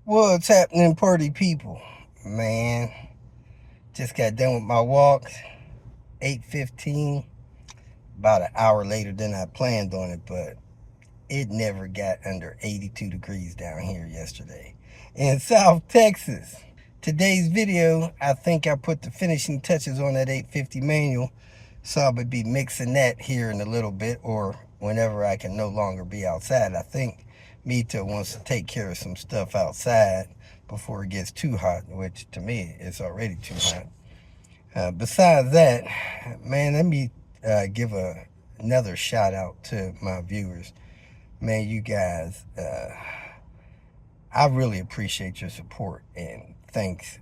What's happening, party people? Man, just got done with my walk. 8:15. About an hour later than I planned on it, but it never got under 82 degrees down here yesterday in South Texas. Today's video, I think I put the finishing touches on that 850 manual, so I would be mixing that here in a little bit, or whenever I can no longer be outside. I think Mita wants to take care of some stuff outside before it gets too hot, which to me is already too hot. Besides that, man, let me give another shout out to my viewers. Man, you guys, I really appreciate your support, and thanks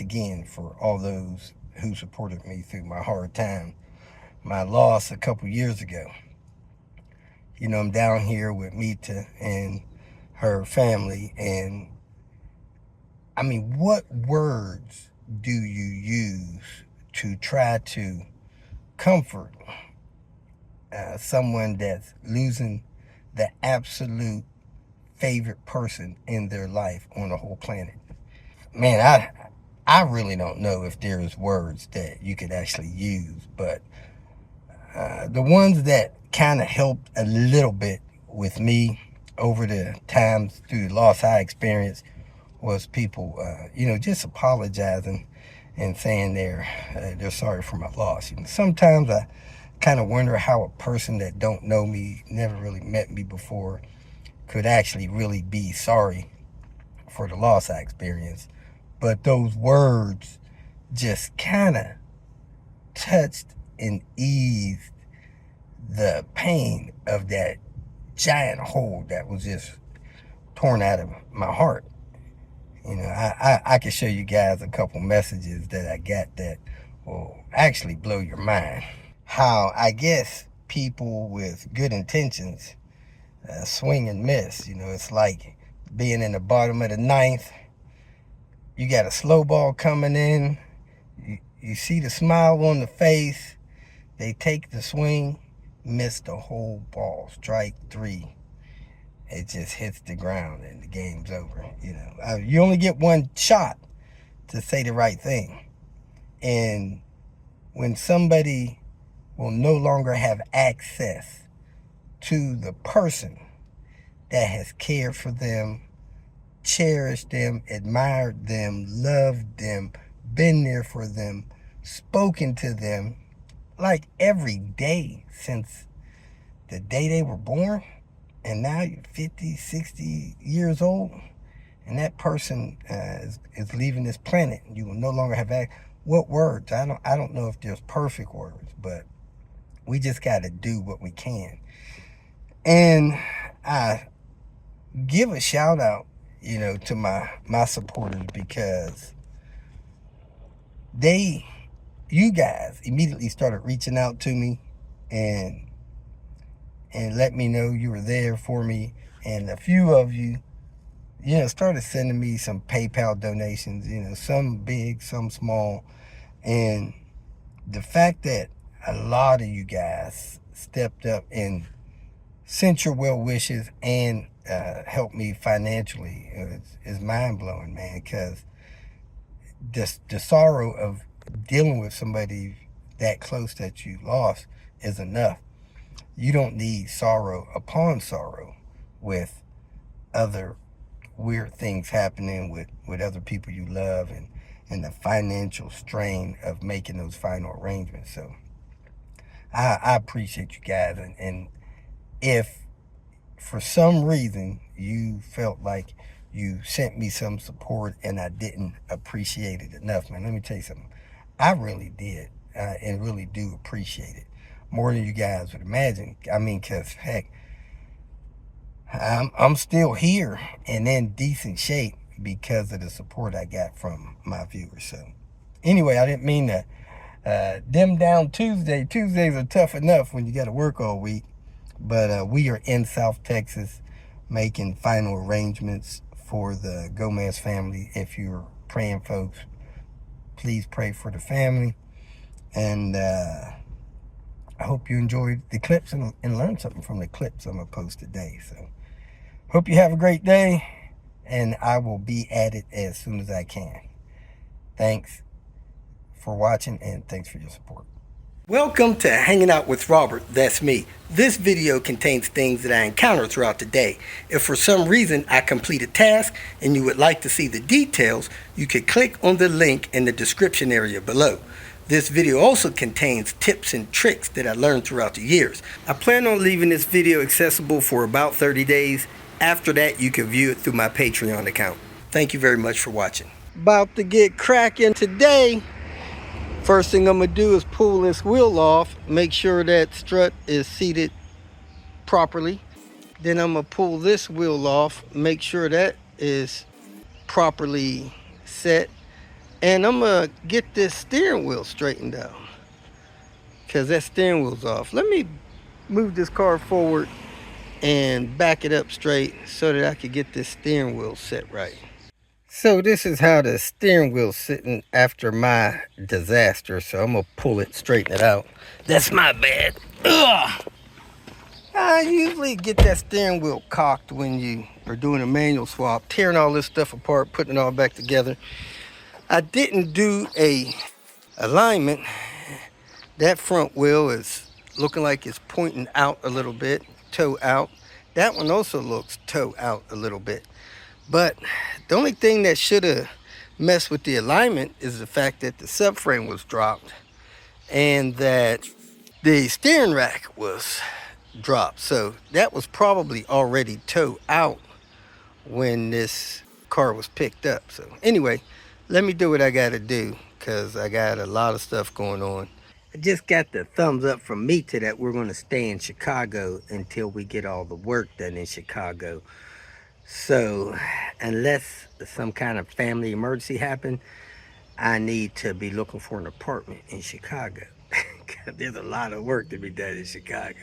again for all those who supported me through my hard time, my loss a couple years ago. You know, I'm down here with Mita and her family, and I mean, what words do you use to try to comfort someone that's losing the absolute favorite person in their life on the whole planet? Man, I really don't know if there's words that you could actually use, but the ones that kind of helped a little bit with me over the times through the loss I experienced was people, just apologizing and saying they're sorry for my loss. You know, sometimes I kind of wonder how a person that don't know me, never really met me before, could actually really be sorry for the loss I experienced. But those words just kind of touched and eased the pain of that giant hole that was just torn out of my heart. You know, I can show you guys a couple messages that I got that will actually blow your mind. How I guess people with good intentions swing and miss. You know, it's like being in the bottom of the ninth. You got a slow ball coming in. You see the smile on the face. They take the swing, miss the whole ball. Strike three. It just hits the ground and the game's over. You know, you only get one shot to say the right thing. And when somebody will no longer have access to the person that has cared for them, cherished them, admired them, loved them, been there for them, spoken to them like every day since the day they were born, and now you're 50, 60 years old, and that person is leaving this planet, and you will no longer have access. What words? I don't know if there's perfect words, but we just got to do what we can. And I give a shout out, to my supporters, because you guys immediately started reaching out to me and let me know you were there for me. And a few of you, started sending me some PayPal donations, some big, some small. And the fact that a lot of you guys stepped up and sent your well wishes and helped me financially is mind-blowing, man, because the sorrow of dealing with somebody that close that you lost is enough. You don't need sorrow upon sorrow with other weird things happening with other people you love, and the financial strain of making those final arrangements. So I appreciate you guys. And if for some reason you felt like you sent me some support and I didn't appreciate it enough, man, let me tell you something. I really did, and really do appreciate it more than you guys would imagine. I mean, because heck, I'm still here and in decent shape because of the support I got from my viewers. So anyway, I didn't mean to dim down Tuesday. Tuesdays are tough enough when you got to work all week. But we are in South Texas making final arrangements for the Gomez family. If you're praying, folks, please pray for the family. And I hope you enjoyed the clips and learned something from the clips I'm going to post today. So hope you have a great day. and I will be at it as soon as I can. Thanks for watching, and thanks for your support. Welcome to Hanging Out with Robert. That's me. This video contains things that I encounter throughout the day. If for some reason I complete a task and you would like to see the details, you could click on the link in the description area below. This video also contains tips and tricks that I learned throughout the years. I plan on leaving this video accessible for about 30 days. After that, you can view it through my Patreon account. Thank you very much for watching. About to get cracking today. First thing I'm gonna do is pull this wheel off, make sure that strut is seated properly. Then I'm gonna pull this wheel off, make sure that is properly set. And I'm gonna get this steering wheel straightened out because that steering wheel's off. Let me move this car forward and back it up straight so that I can get this steering wheel set right. So this is how the steering wheel's sitting after my disaster. So I'm gonna pull it, straighten it out. That's my bad. Ugh. I usually get that steering wheel cocked when you are doing a manual swap, tearing all this stuff apart, putting it all back together. I didn't do a alignment. That front wheel is looking like it's pointing out a little bit, toe out. That one also looks toe out a little bit. But the only thing that should have messed with the alignment is the fact that the subframe was dropped and that the steering rack was dropped. So that was probably already toe out when this car was picked up. So anyway, let me do what I got to do because I got a lot of stuff going on. I just got the thumbs up from Mita that we're going to stay in Chicago until we get all the work done in Chicago. So unless some kind of family emergency happen, I need to be looking for an apartment in Chicago. There's a lot of work to be done in Chicago.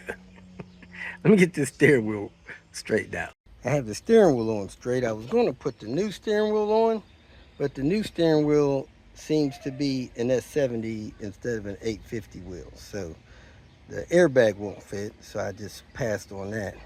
Let me get this steering wheel straightened out. I have the steering wheel on straight. I was going to put the new steering wheel on, but the new steering wheel seems to be an S70 instead of an 850 wheel. So the airbag won't fit, so I just passed on that.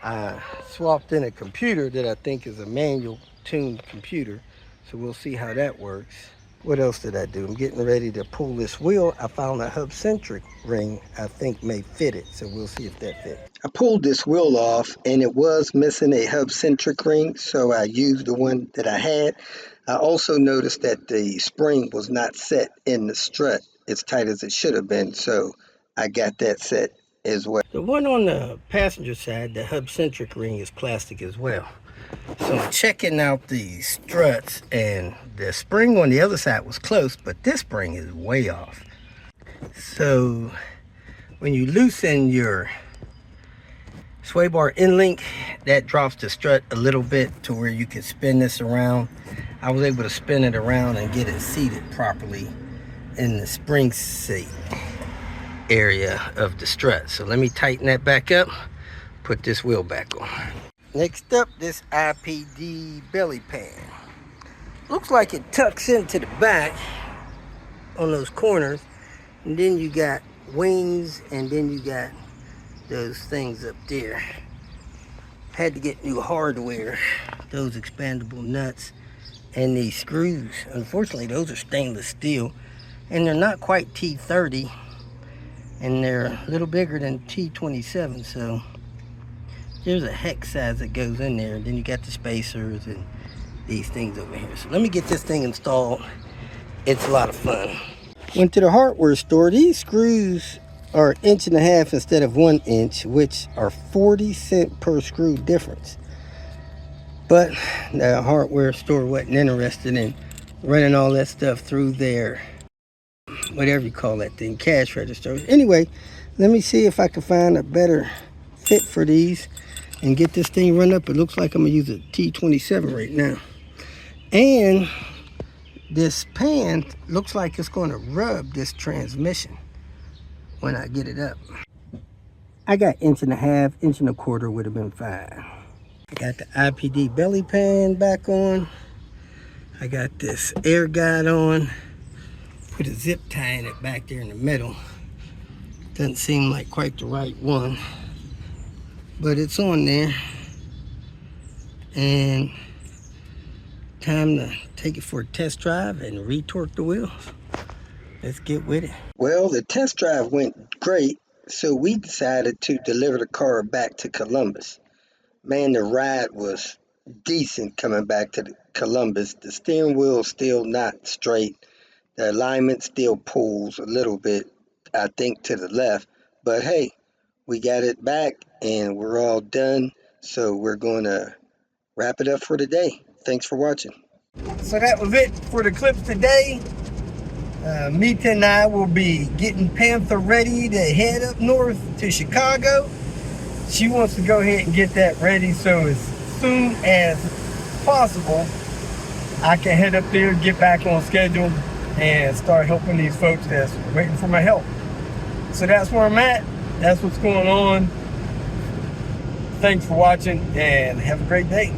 I swapped in a computer that I think is a manual tuned computer, so we'll see how that works. What else did I do? I'm getting ready to pull this wheel. I found a hub-centric ring I think may fit it, so we'll see if that fits. I pulled this wheel off and it was missing a hub-centric ring, so I used the one that I had. I also noticed that the spring was not set in the strut as tight as it should have been, so I got that set as well. The one on the passenger side, the hub-centric ring, is plastic as well. So I'm checking out the struts, and the spring on the other side was close, but this spring is way off. So when you loosen your sway bar end link, that drops the strut a little bit to where you can spin this around. I was able to spin it around and get it seated properly in the spring seat area of the strut. So let me tighten that back up, put this wheel back on. Next up, this IPD belly pan. Looks like it tucks into the back on those corners, and then you got wings, and then you got those things up there. Had to get new hardware, those expandable nuts and these screws. Unfortunately, those are stainless steel, and they're not quite T30, and they're a little bigger than T27, so there's a hex size that goes in there. Then you got the spacers and these things over here. So let me get this thing installed. It's a lot of fun. Went to the hardware store. These screws are 1.5 inches instead of 1 inch, which are 40 cents per screw difference. But the hardware store wasn't interested in running all that stuff through their, whatever you call that thing, cash register. Anyway, let me see if I can find a better fit for these and get this thing run up. It looks like I'm gonna use a T27 right now. And this pan looks like it's gonna rub this transmission when I get it up. I got 1.5 inches, 1.25 inches would have been fine. I got the IPD belly pan back on. I got this air guide on. Put a zip tie in it back there in the middle. Doesn't seem like quite the right one, but it's on there. And Time to take it for a test drive and retorque the wheels. Let's get with it. Well, the test drive went great, so we decided to deliver the car back to Columbus. Man, the ride was decent coming back to Columbus. The steering wheel's still not straight. The alignment still pulls a little bit, I think, to the left. But hey, we got it back and we're all done. So we're going to wrap it up for today. Thanks for watching. So that was it for the clips today. Mita and I will be getting Panther ready to head up north to Chicago. She wants to go ahead and get that ready, so as soon as possible I can head up there, get back on schedule, and start helping these folks that's waiting for my help. So that's where I'm at. That's what's going on. Thanks for watching and have a great day.